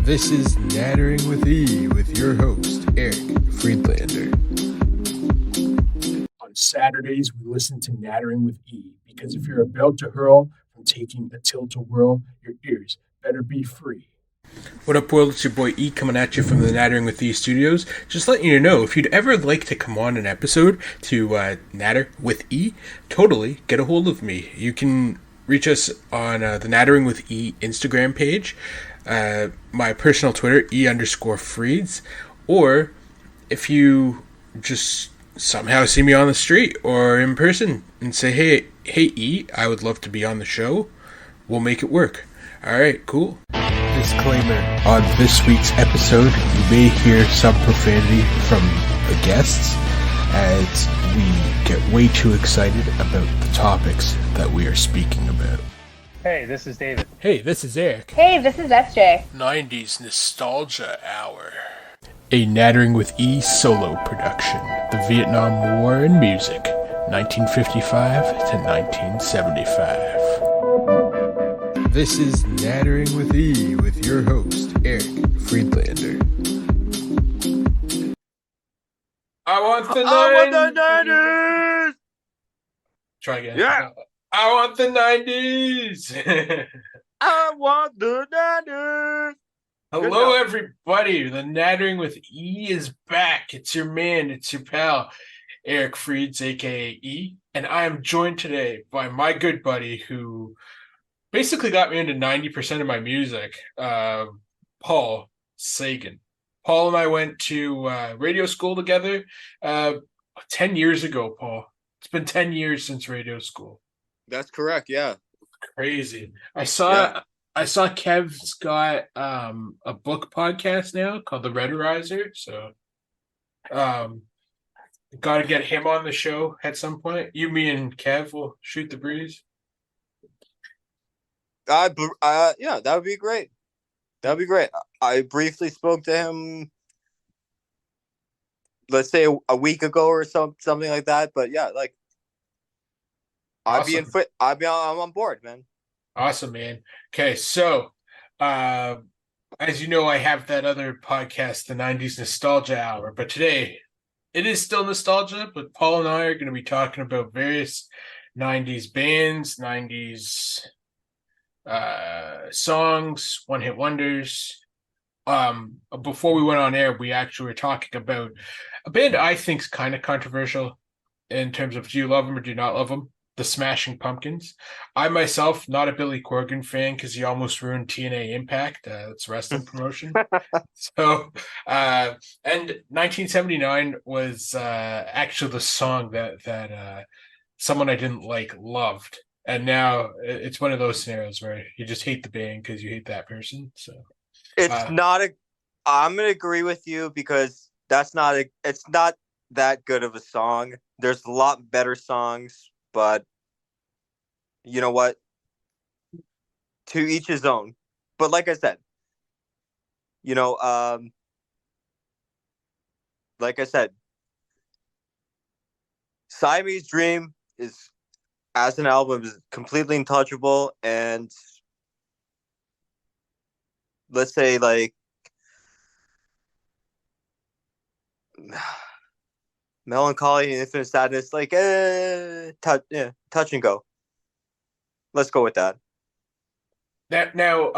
This is Nattering with E with your host, Eric Friedlander. On Saturdays, we listen to Nattering with E because if you're about to hurl from taking a tilt to whirl, your ears better be free. What up, world? It's your boy E coming at you from the Nattering with E studios. Just letting you know, if you'd ever like to come on an episode to Natter with E, totally get a hold of me. You can reach us on the Nattering with E Instagram page, my personal Twitter, E_Freeds, or if you just somehow see me on the street or in person and say, hey E, I would love to be on the show, we'll make it work. Alright, cool. Disclaimer, on this week's episode, you may hear some profanity from the guests as we get way too excited about the topics that we are speaking about. Hey, this is David. Hey, this is Eric. Hey, this is SJ. 90s Nostalgia Hour. A Nattering with E solo production. The Vietnam War and Music, 1955 to 1975. This is Nattering with E with your host, Eric Friedlander. I want the 90s! Try again. Yeah. I want the 90s! I want the 90s! Hello, everybody. The Nattering with E is back. It's your man. It's your pal, Eric Frieds, a.k.a. E. And I am joined today by my good buddy who basically got me into 90% of my music, Paul Sagan. Paul and I went to radio school together 10 years ago, Paul. It's been 10 years since radio school. That's correct, yeah. Crazy. I saw Kev's got a book podcast now called The Rederizer, so got to get him on the show at some point. You, me, and Kev will shoot the breeze. Yeah, that would be great. That would be great. I briefly spoke to him, let's say a week ago or something like that. But yeah, like Awesome. I'm on board, man. Awesome, man. Okay, so as you know, I have that other podcast, the 90s Nostalgia Hour, but today it is still nostalgia, but Paul and I are going to be talking about various 90s bands, 90s songs, one-hit wonders. Before we went on air, we actually were talking about a band I think is kind of controversial in terms of do you love them or do you not love them? The Smashing Pumpkins. I myself, not a Billy Corgan fan because he almost ruined TNA Impact. It's wrestling promotion. So, and 1979 was actually the song that someone I didn't like loved. And now it's one of those scenarios where you just hate the band because you hate that person. So I'm gonna agree with you because it's not that good of a song. There's a lot better songs, but you know what? To each his own. But like I said, Siamese Dream is, as an album, is completely untouchable, and let's say like Melancholy and Infinite Sadness, like touch and go. Let's go with that. Now,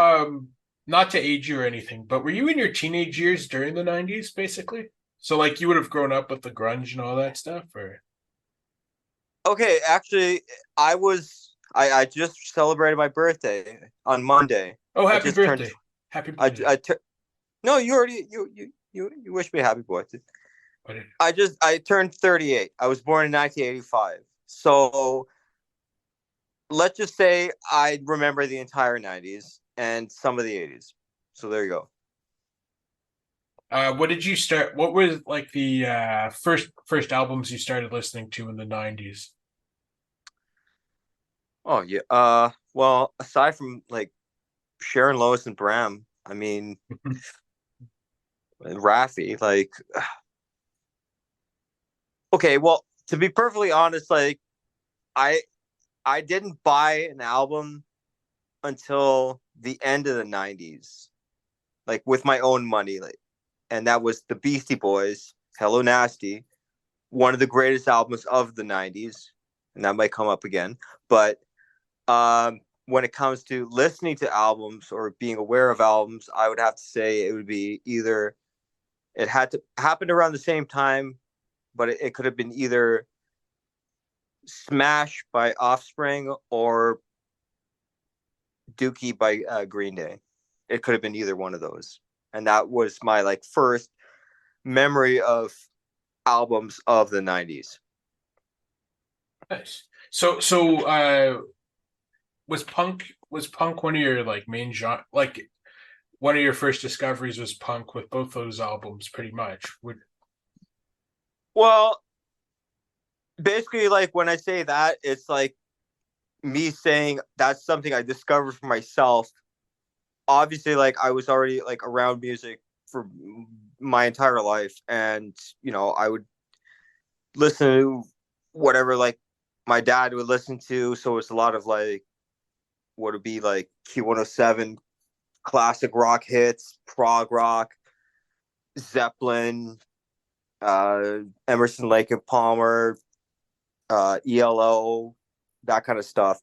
not to age you or anything, but were you in your teenage years during the 90s, basically? So, like, you would have grown up with the grunge and all that stuff, or? Okay, actually, I just celebrated my birthday on Monday. Oh, happy birthday! Happy birthday! No, you already you wish me a happy birthday. I turned 38. I was born in 1985. So let's just say I remember the entire 90s and some of the 80s. So there you go. What did you start? What was like the first albums you started listening to in the 90s? Oh yeah. Well, aside from like Sharon Lois and Bram, I mean, Raffi, like. Okay, well, to be perfectly honest, like I didn't buy an album until the end of the 90s. like with my own money, like, and that was the Beastie Boys, Hello Nasty, one of the greatest albums of the '90s, and that might come up again. But when it comes to listening to albums or being aware of albums, I would have to say it would be either it had to happen around the same time, but it could have been either Smash by Offspring or Dookie by Green Day. It could have been either one of those, and that was my like first memory of albums of the '90s. Nice. So, was punk one of your like main genre? Like one of your first discoveries was punk with both those albums, pretty much. Well, basically, like when I say that, it's like me saying that's something I discovered for myself. Obviously, like I was already like around music for my entire life, and I would listen to whatever like my dad would listen to. So it's a lot of like what would be like Q107 classic rock hits, prog rock, Zeppelin, Emerson, Lake and Palmer, ELO, that kind of stuff.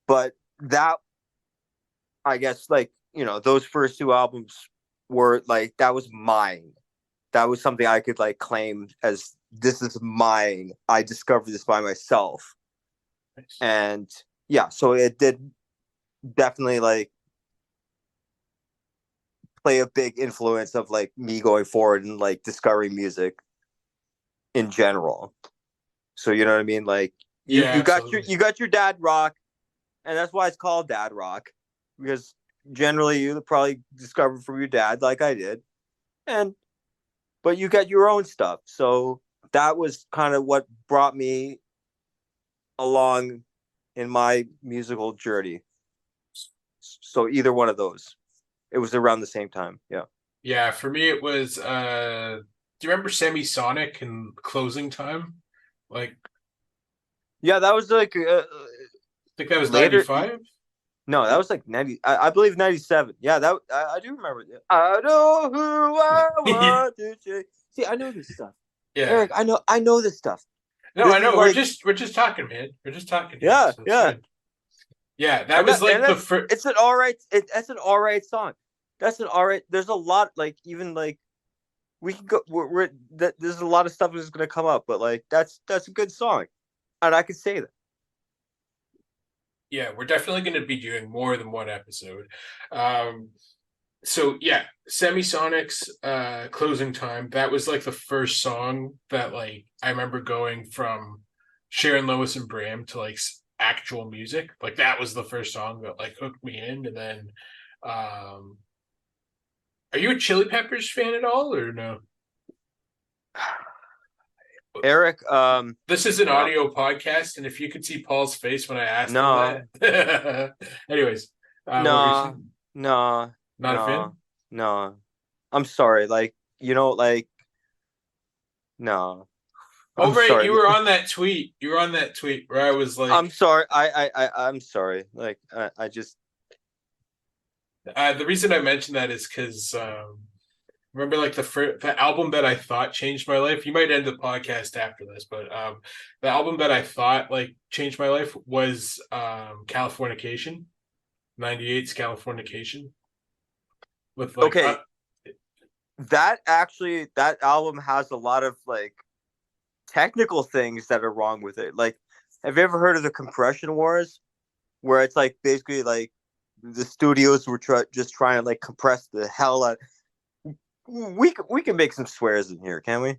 But that, I guess, like those first two albums were like that was mine. That was something I could like claim as this is mine. I discovered this by myself. Nice. And yeah, so it did definitely like play a big influence of like me going forward and like discovering music in general. So you know what I mean? Like you got your dad rock, and that's why it's called dad rock, because generally you probably discovered from your dad like I did. But you got your own stuff. So that was kind of what brought me along in my musical journey. So either one of those. It was around the same time. Yeah. Yeah, for me it was do you remember Semisonic and Closing Time? Like yeah, that was like I think that was later. 95. No, that was like 90. I believe 97. Yeah, that I do remember. I know who I want to change. See, I know this stuff. Yeah, Eric, I know this stuff. no, this I know. like, We're just talking, man. We're just talking. Yeah, so yeah. good. Yeah, that was like the first. It's an all right. That's an all right song. That's an all right. There's a lot like even like we can go. There's a lot of stuff that's gonna come up, but like that's a good song, and I could say that. Yeah, we're definitely going to be doing more than one episode. So yeah, Semisonics, Closing Time. That was like the first song that like I remember going from Sharon Lois and Bram to like actual music. Like that was the first song that like hooked me in. And then, are you a Chili Peppers fan at all or no? Eric, this is an audio podcast, and if you could see Paul's face when I asked him that. Anyways, no, not a fan. No, I'm sorry. Like like no. Oh right, sorry. You were on that tweet. You were on that tweet where I was like, I'm sorry. I'm sorry. Like I just. The reason I mentioned that is because. Remember, like the album that I thought changed my life. You might end the podcast after this, but the album that I thought like changed my life was Californication, 98's Californication. With like, okay, that album has a lot of like technical things that are wrong with it. Like, have you ever heard of the Compression Wars, where it's like basically like the studios were just trying to like compress the hell out. We can make some swears in here, can we?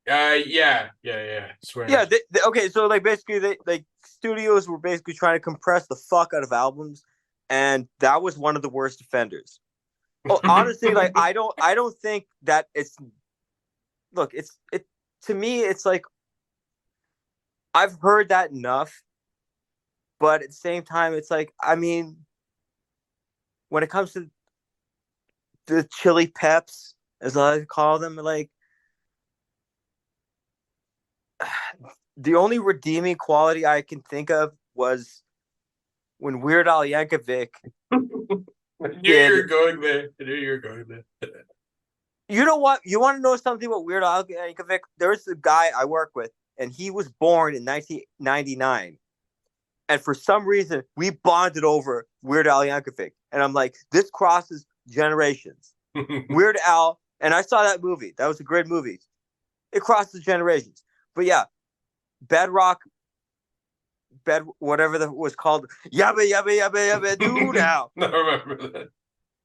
Yeah. Swear. Yeah. Okay, so like basically, they like studios were basically trying to compress the fuck out of albums, and that was one of the worst offenders. Oh, honestly, like I don't think that it's. Look, it to me, it's like I've heard that enough, but at the same time, it's like I mean, when it comes to the Chili Peps, as I call them, like the only redeeming quality I can think of was when Weird Al Yankovic I knew you were going there. I knew you were going there. You know what? You want to know something about Weird Al Yankovic? There's a guy I work with, and he was born in 1999. And for some reason, we bonded over Weird Al Yankovic. And I'm like, this crosses generations. Weird Al, and I saw that movie. That was a great movie. It crosses generations. But yeah, Bedrock, whatever that was called, yabba yabba yabba yabba do now. I remember that.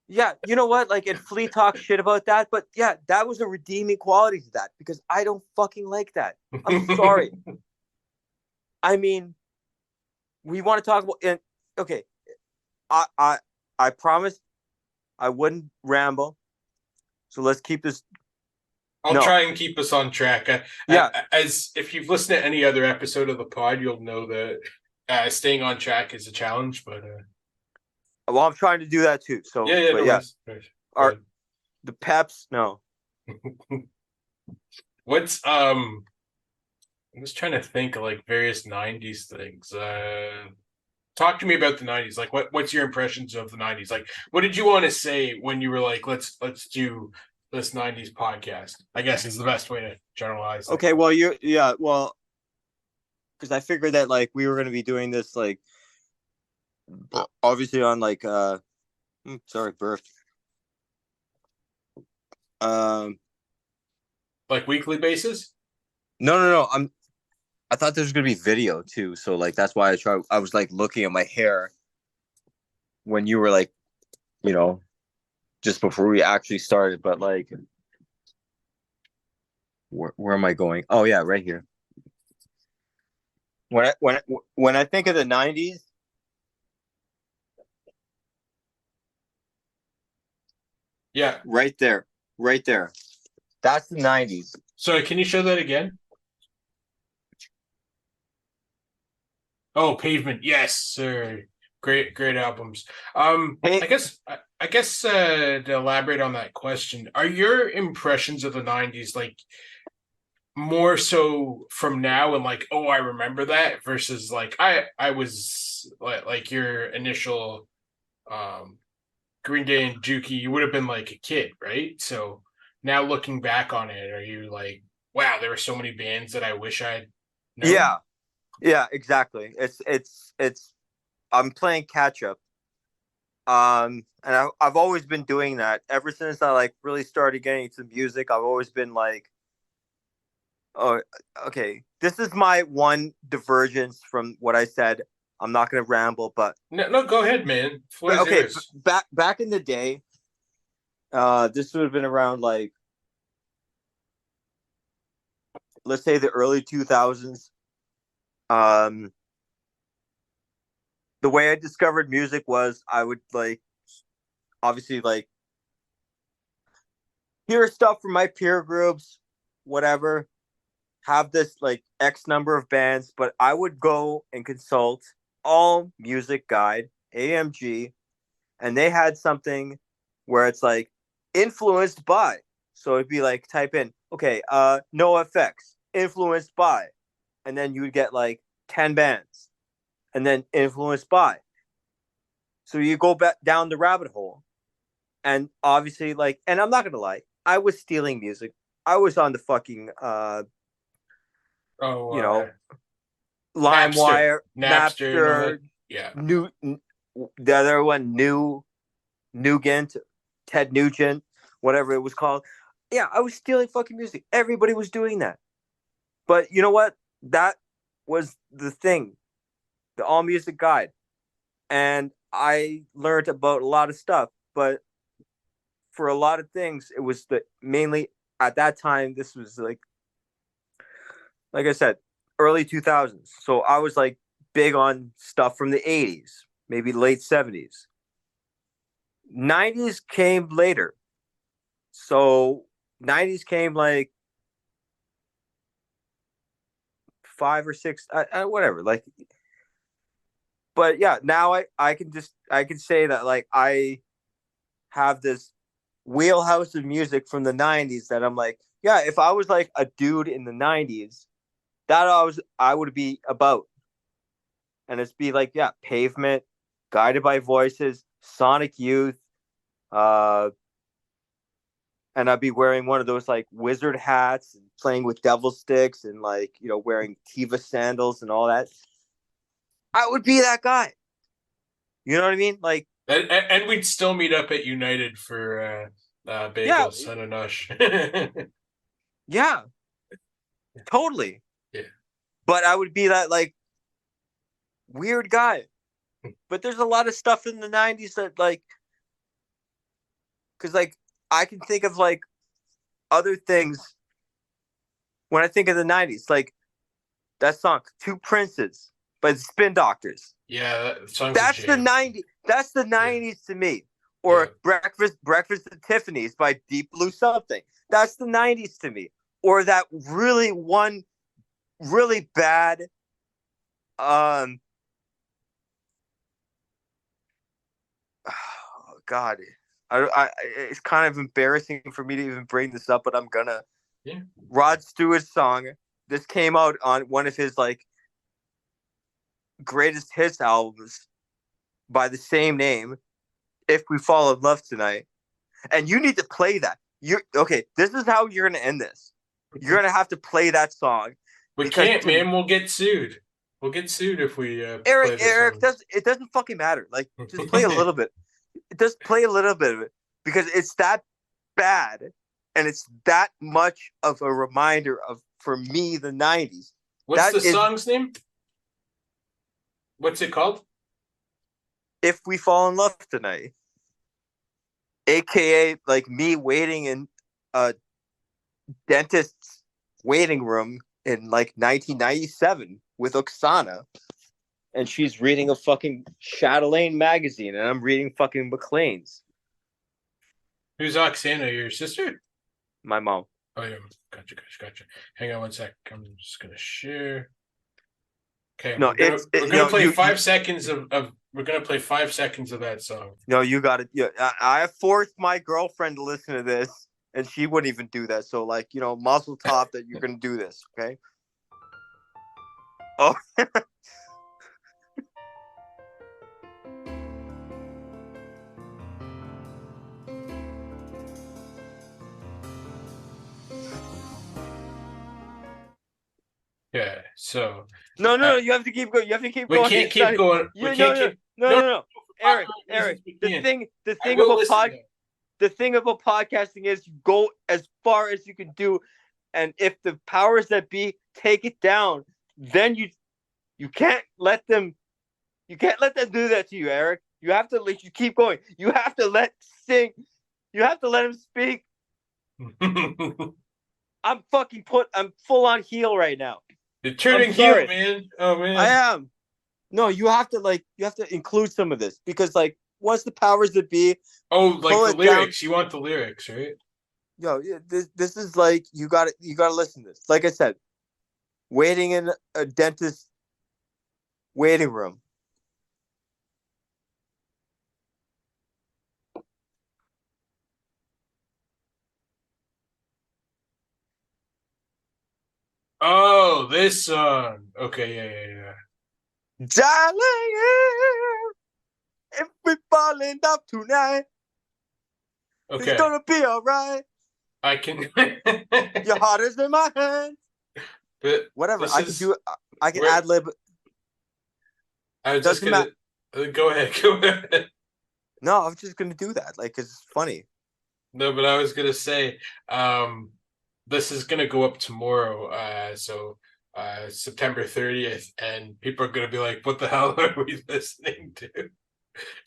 Yeah, you know what? Like, and Flea talks shit about that, but yeah, that was a redeeming quality to that because I don't fucking like that. I'm sorry. I mean, we want to talk about and okay. I promised I wouldn't ramble, so let's keep this. I'll try and keep us on track. Yeah. As if you've listened to any other episode of the pod, you'll know that staying on track is a challenge. But well, I'm trying to do that too. So yeah, but no yeah. The Peps? No. What's I'm just trying to think of like various '90s things. Talk to me about the '90s. Like, what's your impressions of the '90s? Like, what did you want to say when you were like, let's do this '90s podcast? I guess is the best way to generalize. Okay, well, because I figured that like we were going to be doing this like obviously on like sorry, birth. Like weekly basis? No. I thought there was gonna be video too, so like that's why I was like looking at my hair when you were like, you know, just before we actually started. But like, where am I going? Oh yeah, right here. When I think of the '90s, yeah, right there. That's the '90s. So can you show that again? Oh, Pavement, yes, sir. Great albums. Hey. I guess to elaborate on that question, are your impressions of the '90s like more so from now and like, oh, I remember that versus like I was like your initial Green Day and Dookie, you would have been like a kid, right? So now looking back on it, are you like, wow, there were so many bands that I wish I'd known? Yeah, exactly. It's I'm playing catch up. And I've always been doing that ever since I like really started getting into music. I've always been like, oh, okay, this is my one divergence from what I said. I'm not going to ramble, but no, go ahead, man. Okay, back in the day, this would have been around like, let's say the early 2000s. The way I discovered music was I would like, obviously like, hear stuff from my peer groups, whatever, have this like X number of bands, but I would go and consult All Music Guide, AMG, and they had something where it's like influenced by. So it'd be like type in, okay, no effects, influenced by. And then you would get like 10 bands. And then influenced by. So you go back down the rabbit hole. And obviously, like, and I'm not gonna lie, I was stealing music. I was on the fucking LimeWire, Napster, yeah. The other one, Nugent, Ted Nugent, whatever it was called. Yeah, I was stealing fucking music. Everybody was doing that. But you know what? That was the thing, the All Music Guide. And I learned about a lot of stuff, but for a lot of things, it was mainly at that time, this was like I said, early 2000s. So I was like big on stuff from the 80s, maybe late 70s. 90s came later. So 90s came like 5 or 6, whatever. Like, but yeah, now I can say that like I have this wheelhouse of music from the 90s that I'm like, yeah, if I was like a dude in the 90s, that I would be about. And it's be like, yeah, Pavement, Guided by Voices, Sonic Youth, Uh, and I'd be wearing one of those like wizard hats and playing with devil sticks and like, wearing Tiva sandals and all that. I would be that guy. You know what I mean? Like, and we'd still meet up at United for yeah, bagels and a nosh. yeah, totally. Yeah. But I would be that like weird guy. But there's a lot of stuff in the 90s that like, because like I can think of like other things when I think of the 90s, like that song Two Princes by the Spin Doctors. Yeah, that song's That's the 90s. That's the 90s to me. Or Breakfast at Tiffany's by Deep Blue Something. That's the 90s to me. Or that really bad God, it's kind of embarrassing for me to even bring this up, but I'm gonna. Yeah. Rod Stewart's song. This came out on one of his like greatest hits albums by the same name. If We Fall in Love Tonight, and you need to play that. You're okay. This is how you're gonna end this. You're gonna have to play that song. We can't, man. We'll get sued. We'll get sued if we. Eric, it doesn't fucking matter. Like, just play a little bit. Just play a little bit of it because it's that bad, and it's that much of a reminder of, for me, the 90s. What's the song's name? What's it called? If We Fall in Love Tonight. AKA like me waiting in a dentist's waiting room in like 1997 with Oksana, and she's reading a fucking Chatelaine magazine, and I'm reading fucking Maclean's. Who's Oksana? Your sister? My mom. Oh yeah, gotcha. Hang on one sec. I'm just gonna share. Okay, no, we're gonna play 5 seconds of. We're gonna play 5 seconds of that song. No, you got it. Yeah, I forced my girlfriend to listen to this, and she wouldn't even do that. So, like, muzzle top that you're gonna do this, okay? Oh. Yeah. So. No. You have to keep going. You have to keep going. We can't keep going. No. Eric. The thing about podcasting is you go as far as you can do, and if the powers that be take it down, then you can't let them. You can't let them do that to you, Eric. You have to let you keep going. You have to let sing. You have to let him speak. I'm full on heel right now. You're turning heel, man. Oh man. I am. No, you have to include some of this because like once the powers that be. Oh, like the lyrics. Down, you want the lyrics, right? Yo, this is like you gotta listen to this. Like I said, waiting in a dentist waiting room. Oh, this song. Okay, yeah. Darling, if we fall in love tonight, okay. It's gonna be alright. I can. Your heart is in my hands. But whatever, I can do it. I can ad lib. I was just gonna go ahead. No, I was just gonna do that, like, 'cause it's funny. No, but I was gonna say, this is gonna go up tomorrow. So September 30th, and people are gonna be like, "What the hell are we listening to?"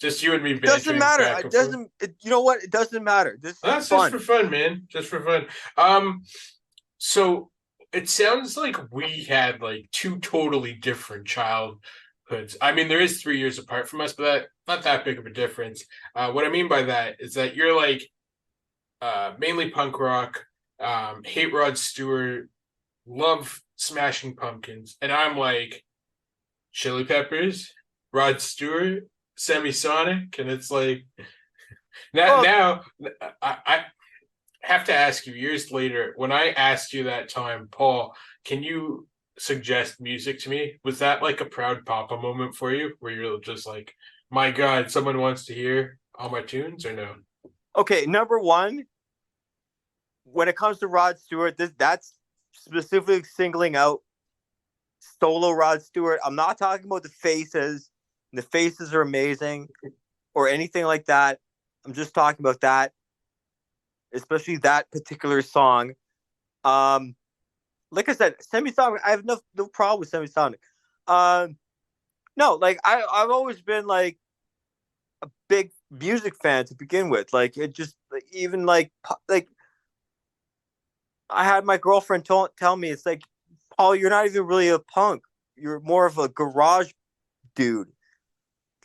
Just you and me. It doesn't matter. It doesn't. You know what? It doesn't matter. That's just for fun, man. Just for fun. So it sounds like we had like two totally different childhoods. I mean, there is 3 years apart from us, but not that big of a difference. What I mean by that is that you're like mainly punk rock, hate Rod Stewart, love Smashing Pumpkins, and I'm like Chili Peppers, Rod Stewart, Semisonic, and it's like now I have to ask you years later, when I asked you that time, Paul, can you suggest music to me? Was that like a proud papa moment for you where you're just like, my God, someone wants to hear all my tunes, or no? Okay, number one, when it comes to Rod Stewart, that's specifically singling out solo Rod Stewart. I'm not talking about the faces. The faces are amazing or anything like that. I'm just talking about that, especially that particular song. Like I said, Semisonic, I have no problem with Semisonic. No, like I've always been like a big music fan to begin with. Like it just like, even like I had my girlfriend tell me it's like, Paul, you're not even really a punk. You're more of a garage dude.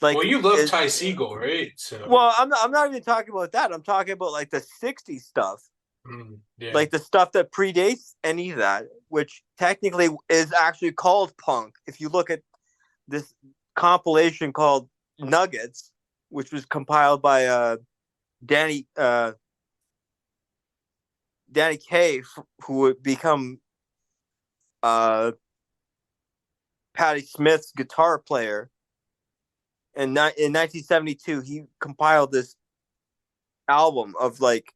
Like, well, you love Ty Segall, right? So, well, I'm not even talking about that. I'm talking about like the '60s stuff, yeah. like the stuff that predates any of that, which technically is actually called punk. If you look at this compilation called Nuggets, which was compiled by Danny Danny Kaye, who would become Patti Smith's guitar player. And in 1972, he compiled this album of like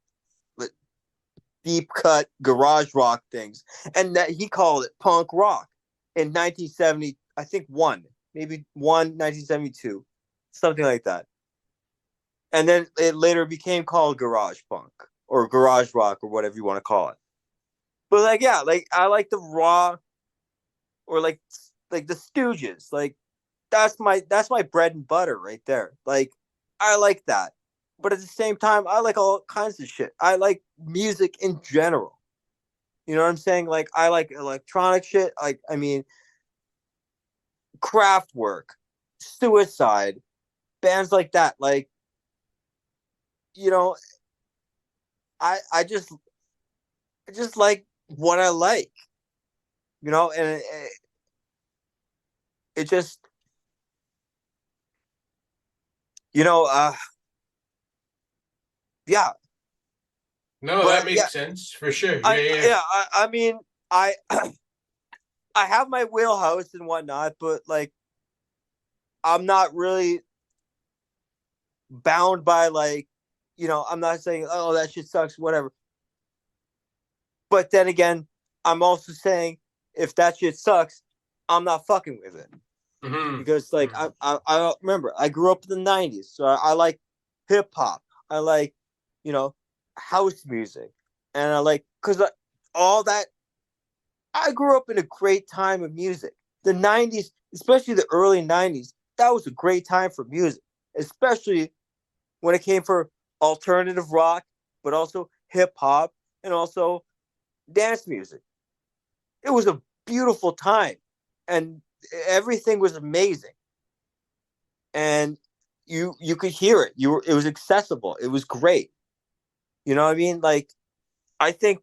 deep cut garage rock things, and that he called it punk rock in 1970. I think 1972, something like that. And then it later became called garage punk or garage rock or whatever you want to call it. But like, yeah, like I like the raw or like the Stooges. Like that's my bread and butter right there. Like I like that. But at the same time, I like all kinds of shit. I like music in general. You know what I'm saying? Like I like electronic shit. Like I mean, Kraftwerk, Suicide, bands like that. Like you know, I just like what I like. You know, and it just you know, yeah. No, But that yeah, makes sense for sure. Yeah. I mean, I I have my wheelhouse and whatnot, but like I'm not really bound by like, I'm not saying, oh, that shit sucks, whatever. But then again, I'm also saying if that shit sucks, I'm not fucking with it. Because like I remember I grew up in the '90s, so I like hip hop. I like, you know, house music, and I like because all that. I grew up in a great time of music. The '90s, especially the early '90s, that was a great time for music, especially when it came for alternative rock, but also hip hop and also dance music. It was a beautiful time, and everything was amazing. And you could hear it. It was accessible. It was great. You know what I mean? Like I think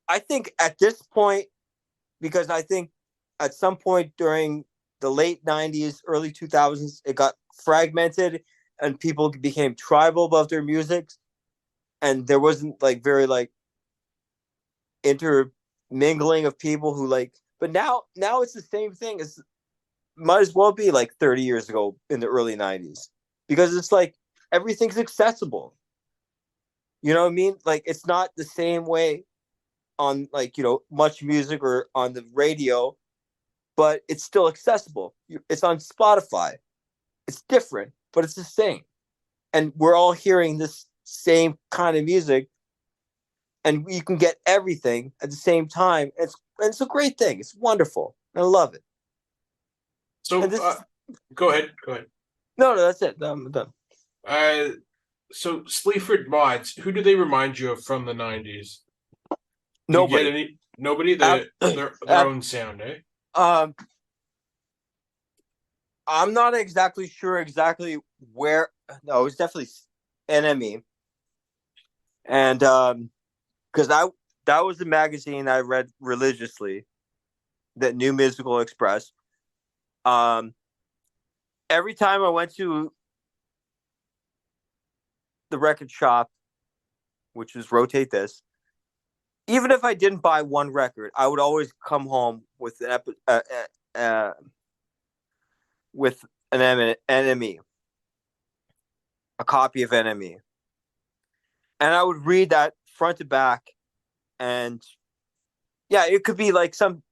at this point, because I think at some point during the late '90s, early 2000s, it got fragmented and people became tribal about their music, and there wasn't like very like intermingling of people who like. But now it's the same thing. It's might as well be like 30 years ago in the early '90s because it's like everything's accessible. You know what I mean? Like it's not the same way on like much music or on the radio, but it's still accessible. It's on Spotify. It's different, but it's the same. And we're all hearing this same kind of music, and you can get everything at the same time. It's a great thing. It's wonderful. I love it. So, And this go ahead. Go ahead. no, that's it. I'm done. So Sleaford mods, who do they remind you of from the '90s? Do you get Nobody. any? Nobody. Their own sound, eh? I'm not exactly sure exactly where. No, it was definitely NME, and because that was the magazine I read religiously, that New Musical Express. Every time I went to the record shop, which was Rotate This, even if I didn't buy one record, I would always come home with with an enemy, a copy of NME. and I would read that front to back, and yeah, it could be like some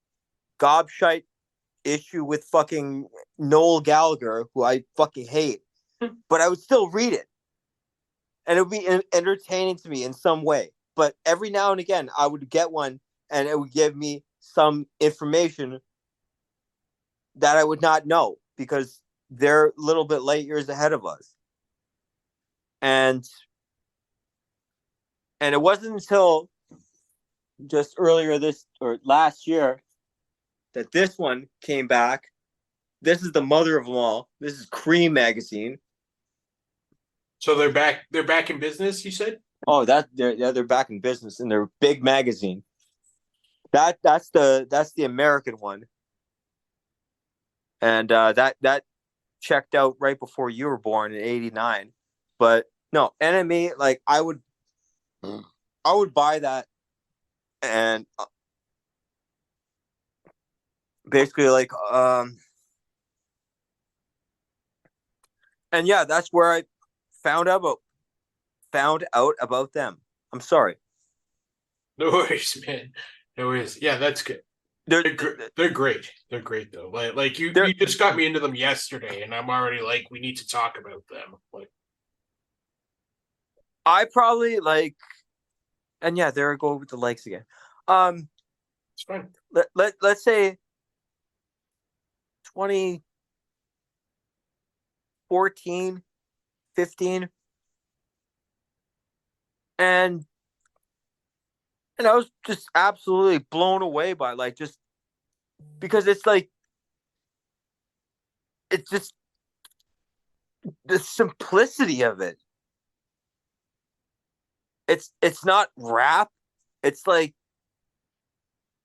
gobshite issue with fucking Noel Gallagher, who I fucking hate, but I would still read it, and it would be entertaining to me in some way. But every now and again, I would get one, and it would give me some information that I would not know because they're a little bit light years ahead of us. And it wasn't until just earlier this or last year that this one came back. This is the mother of them all. This is Cream magazine. So they're back. They're back in business. You said? Oh, they're back in business in their big magazine. That's the American one, and that checked out right before you were born in '89. But no, Enemy, like I would buy that, and basically like and yeah, that's where I found out about them. I'm sorry. No worries, man. No worries. Yeah, that's good. They're great. They're great though. Like you just got me into them yesterday, and I'm already like, we need to talk about them. Like, I probably like, and yeah, there I go with the likes again. It's fine. Let's say 2014, 15, and I was just absolutely blown away by like just because it's like it's just the simplicity of it. It's not rap. It's like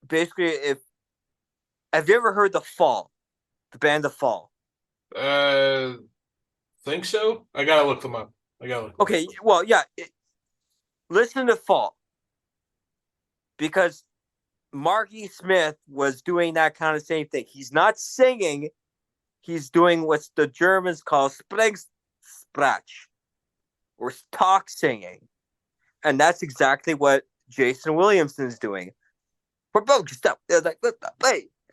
basically if have you ever heard The Fall? The band The Fall? Think so. I gotta look them up. Okay, well, yeah. Listen to Fall because Marky Smith was doing that kind of same thing. He's not singing. He's doing what the Germans call Sprengsprach or talk singing. And that's exactly what Jason Williamson is doing. And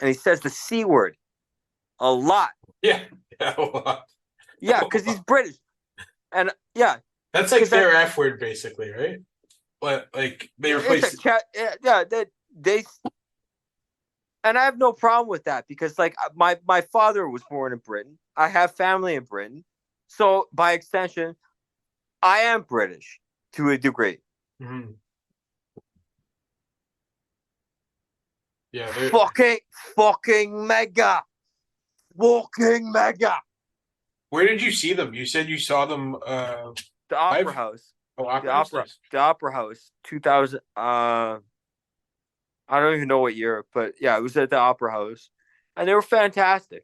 he says the C word a lot. Yeah, a lot. Yeah, because he's British. And yeah. That's like their F word, basically, right? But like they replace they and I have no problem with that because like my father was born in Britain. I have family in Britain. So by extension, I am British to a degree. Mm-hmm. Yeah, fucking mega. Fucking mega. Where did you see them? You said you saw them the Opera House. Oh, the Opera House 2000 I don't even know what year, but yeah, it was at the Opera House. And they were fantastic.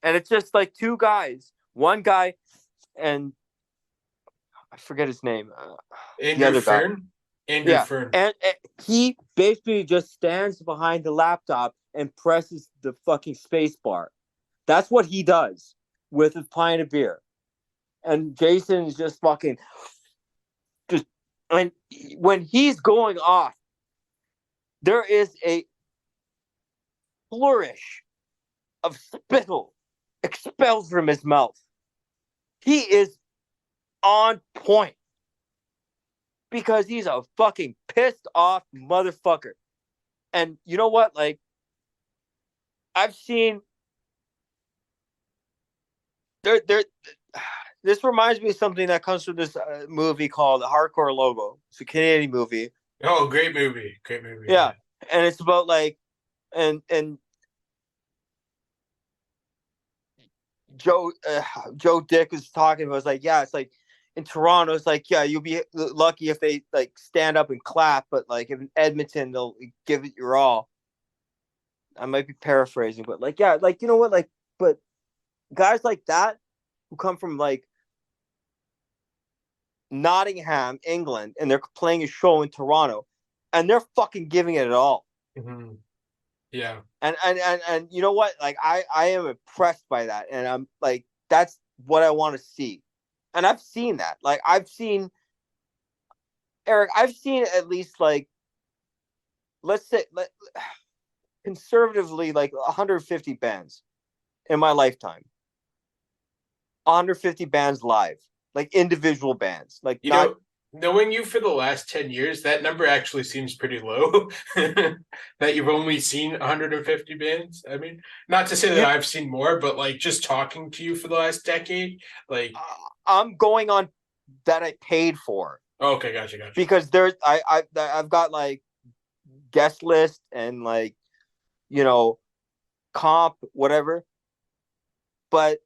And it's just like two guys. One guy and I forget his name. Andrew Fern? Andrew Fern. And he basically just stands behind the laptop and presses the fucking space bar. That's what he does with a pint of beer. And Jason is just fucking just and when he's going off, there is a flourish of spittle expelled from his mouth. He is on point because he's a fucking pissed off motherfucker. And you know what? Like, I've seen this reminds me of something that comes from this movie called Hardcore Logo. It's a Canadian movie. Oh, great movie. Yeah. And it's about like and Joe Dick is talking about. It's like, yeah, it's like in Toronto, it's like, yeah, you'll be lucky if they like stand up and clap, but like in Edmonton, they'll give it your all. I might be paraphrasing, but like, yeah, like, you know what, like, but guys like that who come from like Nottingham, England, and they're playing a show in Toronto, and they're fucking giving it all. Mm-hmm. Yeah. And you know what? Like I am impressed by that. And I'm like, that's what I want to see. And I've seen that. Like I've seen Eric, I've seen at least like, let's say, conservatively, like 150 bands in my lifetime. 150 bands live, like individual bands, like You not. know, knowing you for the last 10 years, that number actually seems pretty low. That you've only seen 150 bands. I mean, not to say that You, I've seen more, but like just talking to you for the last decade, like, I'm going on that I paid for oh, okay, gotcha. because there's I've got like guest list and like, you know, comp whatever. But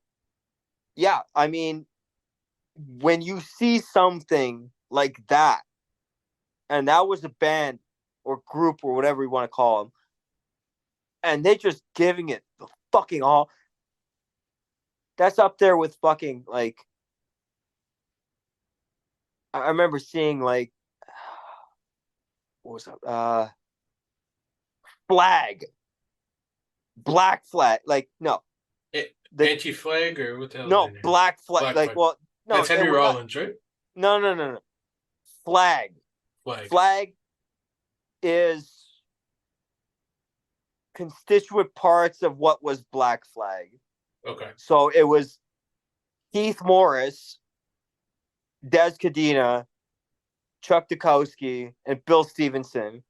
yeah, I mean, when you see something like that, and that was a band or group or whatever you want to call them, and they just giving it the fucking all. That's up there with fucking like. I remember seeing like, what was that? Flag, Black Flag. Like no, the Anti-Flag or what the hell is their no name? Black Flag. Black Like Flag. well, no, That's they Henry were not. Rollins, right? No. Flag. Flag. Flag is constituent parts of what was Black Flag. Okay. So it was Keith Morris, Des Cadena, Chuck Dukowski, and Bill Stevenson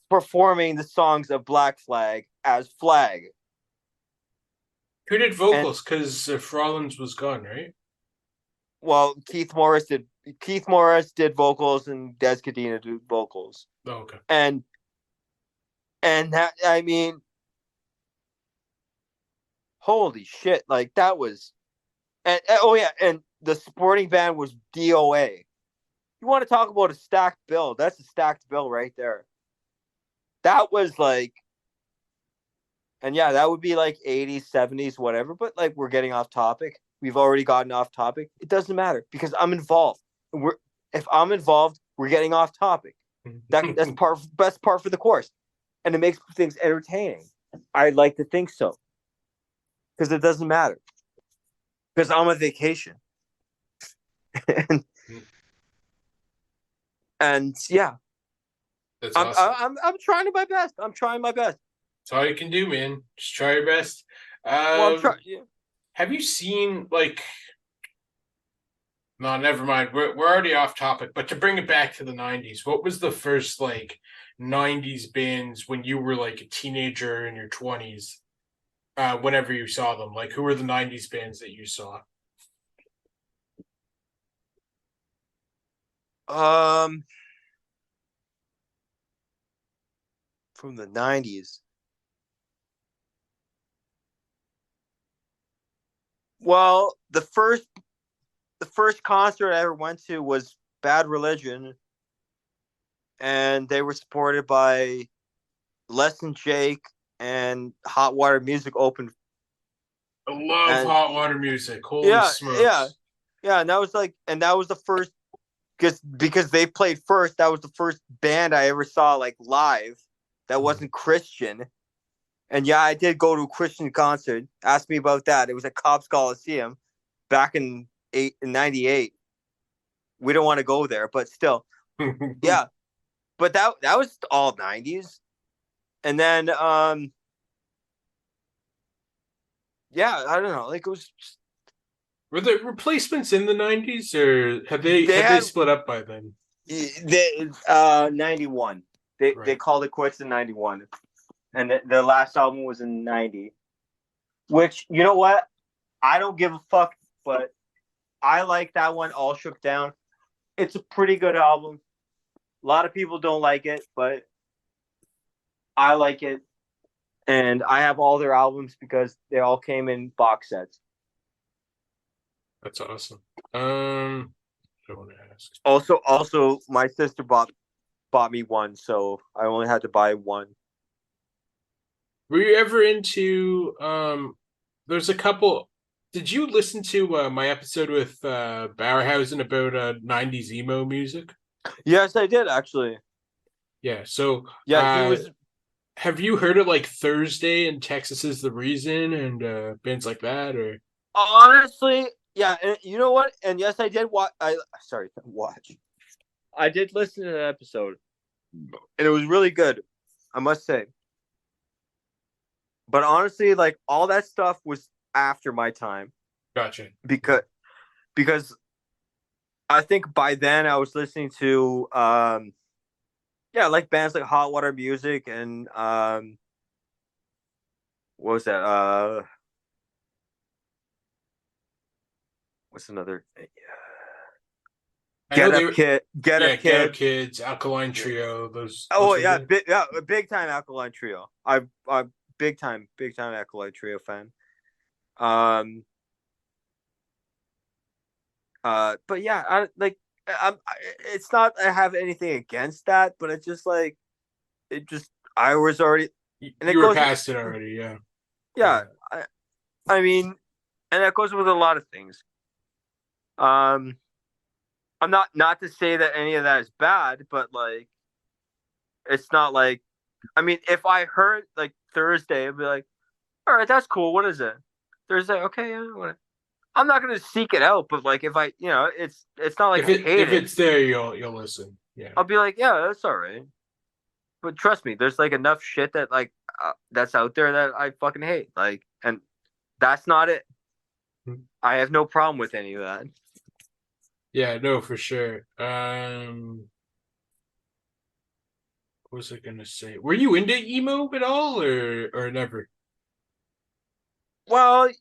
performing the songs of Black Flag as Flag. Who did vocals? Because Rollins was gone, right? Well, Keith Morris did vocals and Des Cadena did vocals. Oh, okay. And that, I mean, holy shit, like that was, and oh yeah, and the supporting band was DOA. You want to talk about a stacked bill? That's a stacked bill right there. That was like, and yeah, that would be like 80s, 70s, whatever, but like we're getting off topic. We've already gotten off topic. It doesn't matter because I'm involved. If I'm involved, we're getting off topic. That's best part for the course. And it makes things entertaining. I like to think so. Because it doesn't matter. Because I'm on vacation. and yeah. That's awesome. I'm trying my best. I'm trying my best. That's all you can do, man. Just try your best. Well, I'm trying. Yeah. Have you seen like? No, never mind. We're already off topic. But to bring it back to the '90s, what was the first like '90s bands when you were like a teenager in your 20s? Whenever you saw them, like who were the '90s bands that you saw? From the '90s. Well, the first concert I ever went to was Bad Religion, and they were supported by Less Than Jake and Hot Water Music opened. I love Hot Water Music. Holy smokes! Yeah, and that was the first because they played first. That was the first band I ever saw like live that wasn't Christian. And yeah, I did go to a Christian concert. Ask me about that. It was at Cobb's Coliseum back in '98. We don't want to go there, but still, yeah. But that was all '90s, and then yeah, I don't know. Like it was. Were the Replacements in the '90s, or have they split up by then? They 91. They called it quits in '91. And the last album was in '90, which, you know what? I don't give a fuck, but I like that one, All Shook Down. It's a pretty good album. A lot of people don't like it, but I like it. And I have all their albums because they all came in box sets. That's awesome. I want to ask. Also, my sister bought me one, so I only had to buy one. Were you ever into there's a couple, did you listen to my episode with Bauerhausen about 90s emo music? Yes, I did actually. Yeah, so yeah, he was. Have you heard of like Thursday and Texas Is the Reason and bands like that? Or Honestly, yeah, and you know what? And yes, I did watch. I did listen to that episode, and it was really good, I must say. But honestly, like all that stuff was after my time. Gotcha. Because I think by then I was listening to like bands like Hot Water Music and what was that? What's another? I know they were, Get Up Get Up Kid. Kids, Alkaline Trio, Oh were yeah, good. big time Alkaline Trio. I'm big time Alkaline Trio fan. But yeah, it's not I have anything against that, but it's just like I was already, and it You were goes, past it already, yeah. yeah. I mean, and that goes with a lot of things. I'm not to say that any of that is bad, but like, it's not like, I mean, if I heard like Thursday, I'd be like, all right, that's cool. What is it? Thursday, okay, yeah, whatever. I'm not gonna seek it out, but like if I, it's not like I hate If it. it's there, you'll listen. Yeah. I'll be like, yeah, that's all right. But trust me, there's like enough shit that like that's out there that I fucking hate. Like, and that's not it. I have no problem with any of that. Yeah, no, for sure. What was I gonna say? Were you into emo at all, or never? Well,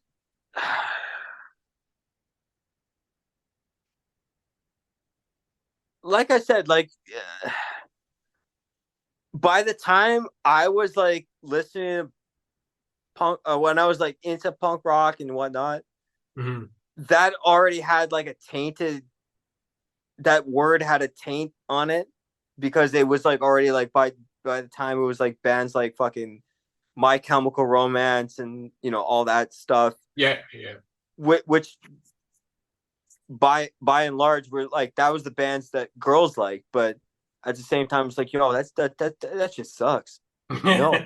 like I said, like by the time I was like listening to punk, when I was like into punk rock and whatnot, Mm-hmm. that already had like a tainted. That word had a taint on it because it was like already like by the time it was like bands like fucking My Chemical Romance and all that stuff. Yeah, yeah. Which by and large were like that was the bands that girls like, but at the same time it's like that just sucks. No,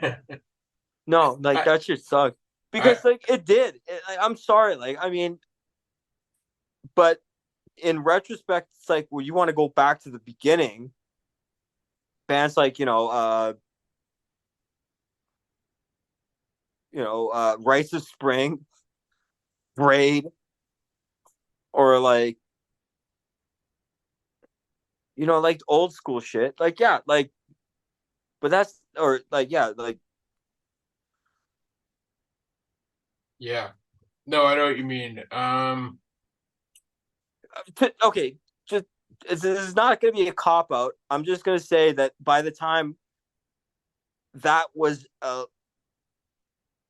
no, like I, that shit sucks I, because like it did. I'm sorry, like I mean, but in retrospect, it's like well, you want to go back to the beginning. Bands like Rites of Spring, Braid, or like like old school shit. Like yeah, like but that's or like yeah, like yeah. No, I know what you mean. okay, just this is not going to be a cop out. I'm just going to say that by the time that was a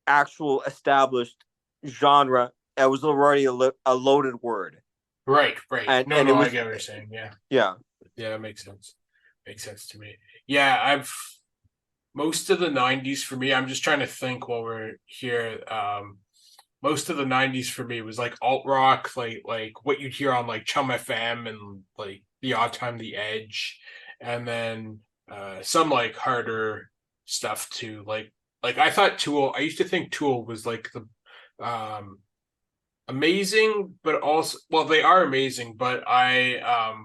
actual established genre, it was already a loaded word, Right, right. No, and no, it I was get what you're saying. Yeah, yeah. yeah, it makes sense. Makes sense to me. Yeah, I've most of the '90s for me. I'm just trying to think while we're here. Most of the '90s for me was like alt rock, like what you'd hear on like Chum FM and like the Odd Time, The Edge, and then some like harder stuff too. Like I thought Tool. I used to think Tool was like the amazing, but also well they are amazing, but I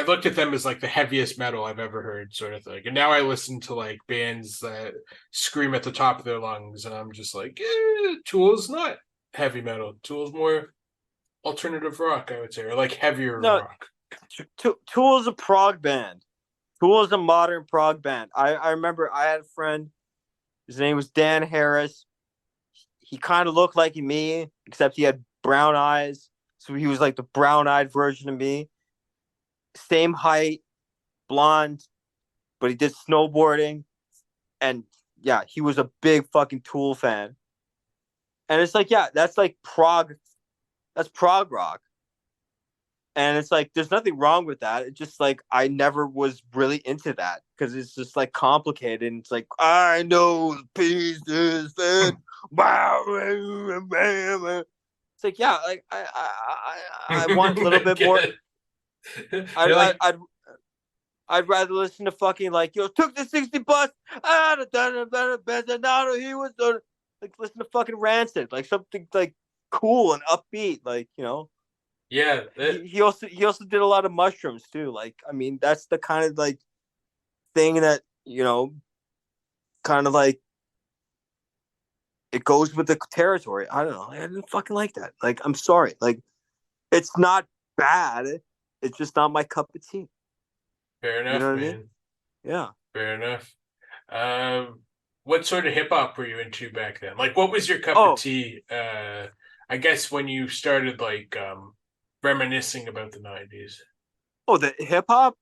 looked at them as like the heaviest metal I've ever heard, sort of thing. And now I listen to like bands that scream at the top of their lungs, and I'm just like, Tool's not heavy metal. Tool's more alternative rock, I would say, or like heavier No, rock. Tool is a prog band. Tool is a modern prog band. I remember I had a friend. His name was Dan Harris. He kind of looked like me, except he had brown eyes. So he was like the brown-eyed version of me. Same height, blonde, but he did snowboarding. And yeah, he was a big fucking Tool fan. And it's like, yeah, that's like prog. That's prog rock. And it's like, there's nothing wrong with that. It's just like, I never was really into that because it's just like complicated. And it's like, I know the pieces that. It's like, yeah, like I want a little bit more. Like, I'd rather listen to fucking like, took the 60 bus. He was done. Like, listen to fucking Rancid, like something like cool and upbeat, like. Yeah. He also did a lot of mushrooms too. Like, I mean, that's the kind of like thing that, kind of like it goes with the territory. I don't know. I didn't fucking like that. Like, I'm sorry. Like, it's not bad. It's just not my cup of tea. Fair You know enough, what I man. mean? Yeah. Fair enough. What sort of hip hop were you into back then? Like, what was your cup of Oh, tea? I guess when you started like reminiscing about the '90s. the hip hop.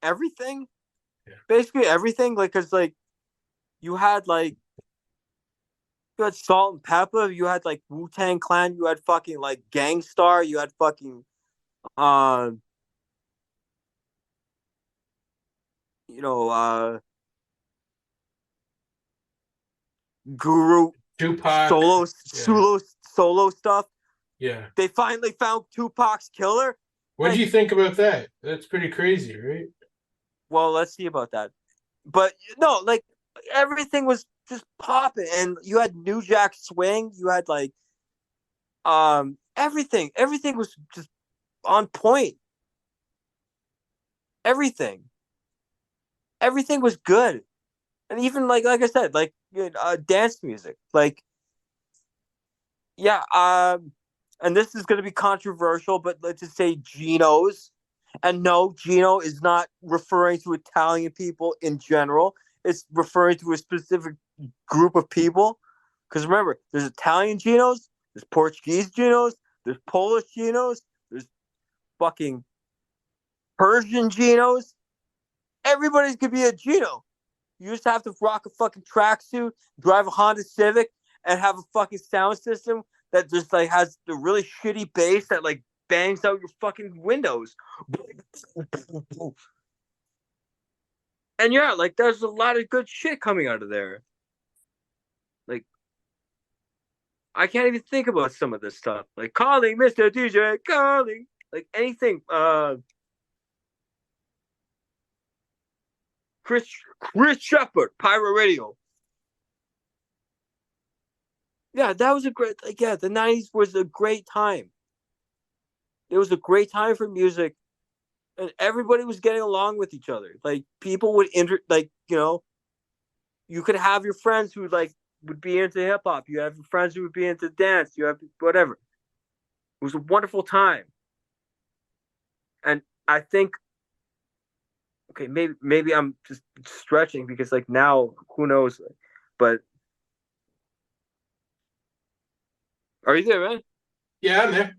Everything. Yeah. Basically everything. Like, cause like you had like you had Salt and Pepper. You had like Wu-Tang Clan. You had fucking like Gangstar. You had fucking uh, you know, Guru Tupac. Yeah. solo stuff. Yeah. They finally found Tupac's killer. What do Like, you think about that? That's pretty crazy, right? well, let's see about that. But no, like everything was just popping, and you had New Jack Swing. You had like everything. Everything was just on point. Everything. Everything was good, and even like I said, like dance music. Like, yeah. And this is going to be controversial, but let's just say Geno's. And no, Gino is not referring to Italian people in general. It's referring to a specific group of people. Because remember, there's Italian Genos, there's Portuguese Genos, there's Polish Genos, there's fucking Persian Genos. Everybody's could be a Geno. You just have to rock a fucking tracksuit, drive a Honda Civic, and have a fucking sound system that just like has the really shitty bass that like bangs out your fucking windows. And yeah, like there's a lot of good shit coming out of there. Like, I can't even think about some of this stuff. Like calling Mr. DJ, calling. Like anything. Chris Shepard, Pyro Radio. Yeah, that was a great. Like, yeah, the '90s was a great time. It was a great time for music, and everybody was getting along with each other. Like people would you could have your friends who like would be into hip hop. You have your friends who would be into dance. You have whatever. It was a wonderful time, and I think okay, maybe I'm just stretching because like now who knows, but are you there, man? Yeah, I'm there.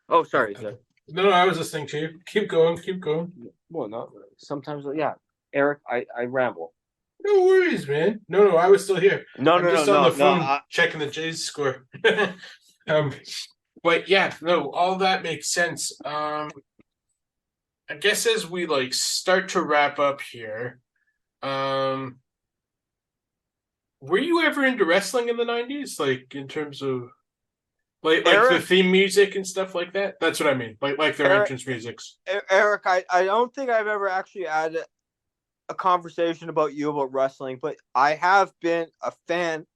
Oh, sorry, sir. No, I was listening to you. Keep going, keep going. Well, no, sometimes yeah, Eric, I ramble. No worries, man. No, I was still here. No, I'm no, just no, on no, the no. phone checking the Jays score. um, but yeah, no, all that makes sense. I guess as we like start to wrap up here, um, were you ever into wrestling in the '90s? Like in terms of like the Eric, theme music and stuff like that? That's what I mean. Like their Eric, entrance musics. Eric, I don't think I've ever actually had a conversation about you about wrestling, but I have been a fan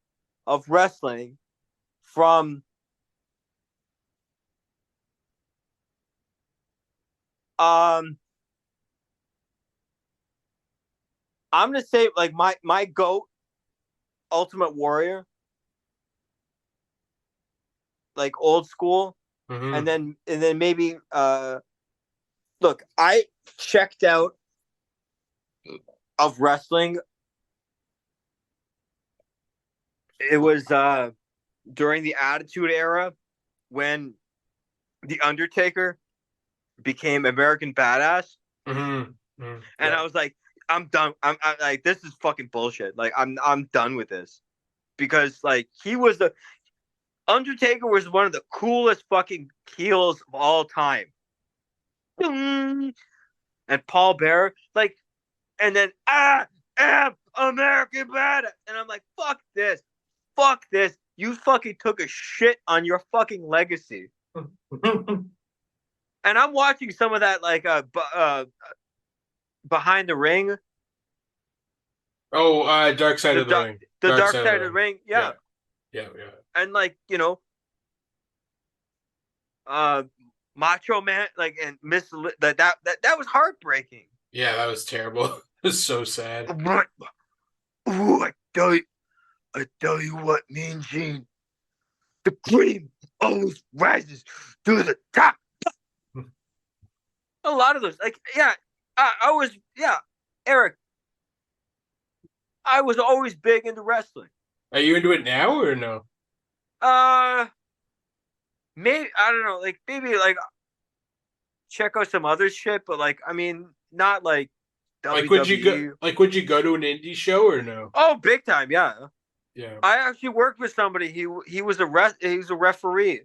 of wrestling from I'm gonna say like my goat Ultimate Warrior, like old school, Mm-hmm. and then maybe look, I checked out of wrestling. It was during the Attitude Era when the Undertaker became American Badass, Mm-hmm. Mm-hmm. and Yeah. I was like, I'm done. I'm like, this is fucking bullshit. Like, I'm done with this because like he was the Undertaker was one of the coolest fucking heels of all time. And Paul Bearer, like, and then I am American Badass, and I'm like, fuck this, fuck this. You fucking took a shit on your fucking legacy. And I'm watching some of that like behind the ring. Oh, Dark Side of the Ring. The Dark dark Side of side the of the Ring. ring, yeah. Yeah. And like Macho Man, like, and Miss that was heartbreaking. Yeah, that was terrible. It was so sad. Ooh, I tell you what, Mean Gene, the cream always rises to the top. A lot of those, like, yeah, I was, yeah, Eric, I was always big into wrestling. Are you into it now or no? Maybe I don't know, like maybe like check out some other shit, but like I mean, not like Like, would you go? WWE. Like, would you go to an indie show or no? Oh, big time, yeah. Yeah. I actually worked with somebody. He was he was a referee.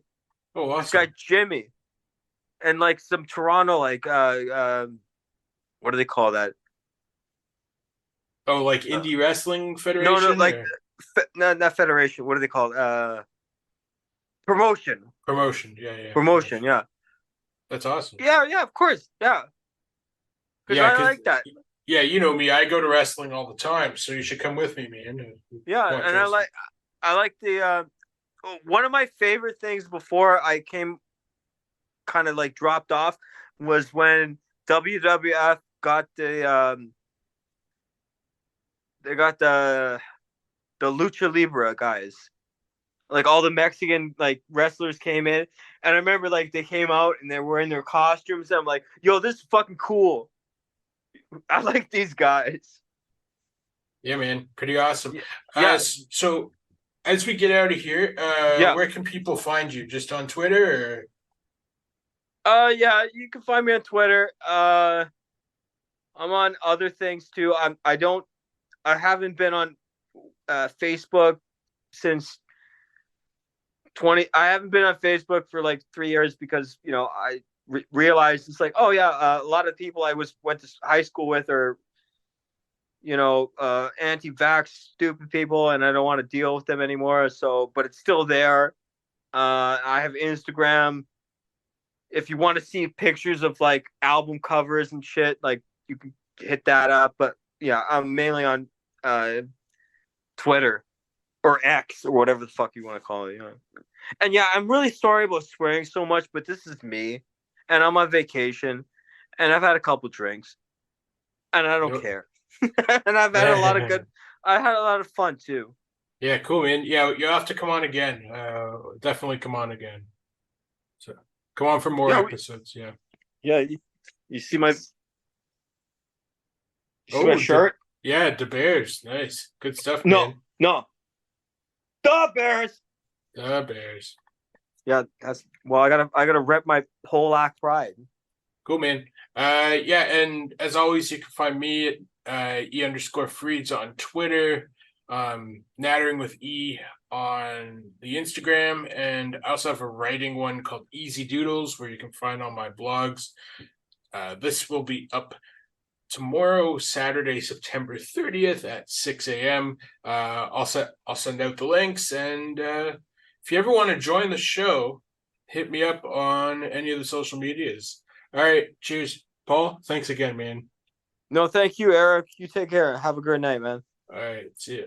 Oh, awesome. This guy Jimmy, and like some Toronto like what do they call that? Oh, like indie wrestling federation? No, like not federation. What do they call it? Promotion. Promotion. Yeah. Promotion. Yeah. That's awesome. Yeah. Of course. Yeah. Because I like that. Yeah, you know me. I go to wrestling all the time, so you should come with me, man. Yeah, and I like the one of my favorite things before I came kind of like dropped off was when WWF got they got the Lucha Libre guys. Like all the Mexican like wrestlers came in, and I remember like they came out and they're wearing their costumes. And I'm like, yo, this is fucking cool. I like these guys. Yeah, man, pretty awesome. Yeah. So as we get out of here, where can people find you? Just on Twitter, or? Yeah, you can find me on Twitter. I'm on other things too. I haven't been on Facebook since I haven't been on Facebook for like 3 years because I realized it's like, oh yeah, a lot of people I went to high school with are anti-vax stupid people, and I don't want to deal with them anymore. So, but it's still there. I have Instagram. If you want to see pictures of like album covers and shit, like you can hit that up. But yeah, I'm mainly on Twitter or X or whatever the fuck you want to call it. And yeah, I'm really sorry about swearing so much, but this is me, and I'm on vacation, and I've had a couple drinks, and I don't care. And I've had a lot of I had a lot of fun too. Yeah, cool, man. Yeah, you'll have to come on again. Definitely come on again. So come on for more episodes. Yeah. You see my my shirt? The Bears. Nice. Good stuff, man. No. The Bears. The Bears. Yeah, I gotta rep my Polak pride. Cool, man. And as always, you can find me at E_Freeds on Twitter, Nattering with E on the Instagram, and I also have a writing one called Easy Doodles where you can find all my blogs. This will be up tomorrow, Saturday, September 30th at 6 a.m. I'll send out the links, and if you ever want to join the show, hit me up on any of the social medias. All right, cheers. Paul, thanks again, man. No, thank you, Eric. You take care. Have a great night, man. All right, see ya.